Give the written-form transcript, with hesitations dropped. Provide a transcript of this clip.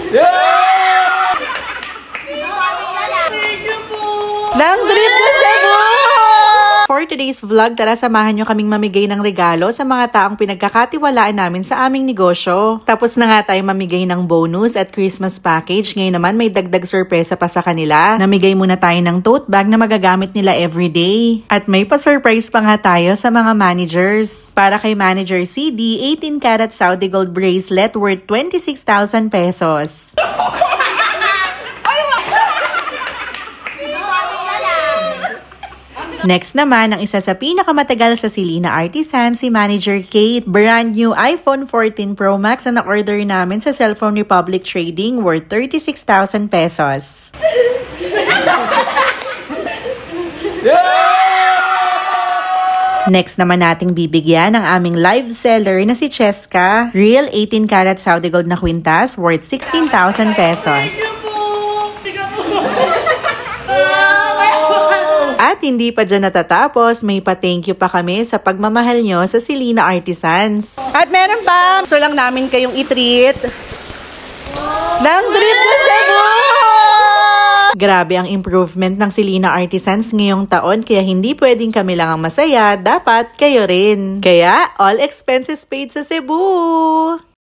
Ng trip to Cebu! For today's vlog, tara samahan nyo kaming mamigay ng regalo sa mga taong pinagkakatiwalaan namin sa aming negosyo. Tapos na nga tayo mamigay ng bonus at Christmas package. Ngayon naman may dagdag sorpresa pa sa kanila. Namigay muna tayo ng tote bag na magagamit nila everyday. At may pa-surprise pa nga tayo sa mga managers. Para kay Manager CD, 18 karat Saudi gold bracelet worth 26,000 pesos. Next naman, ang isa sa pinakamatagal sa Silina Artisan, si Manager Kate. Brand new iPhone 14 Pro Max na na-order namin sa Cellphone Republic Trading worth 36,000 pesos. Next naman nating bibigyan ang aming live seller na si Cheska. Real 18 karat Saudi gold na kwintas worth 16,000 pesos. At hindi pa dyan natatapos, may pa-thank you pa kami sa pagmamahal nyo sa Silina Artisans. At meron pa, gusto lang namin kayong i-treat ng trip to Cebu! Grabe ang improvement ng Silina Artisans ngayong taon, kaya hindi pwedeng kami lang ang masaya, dapat kayo rin. Kaya, all expenses paid sa Cebu!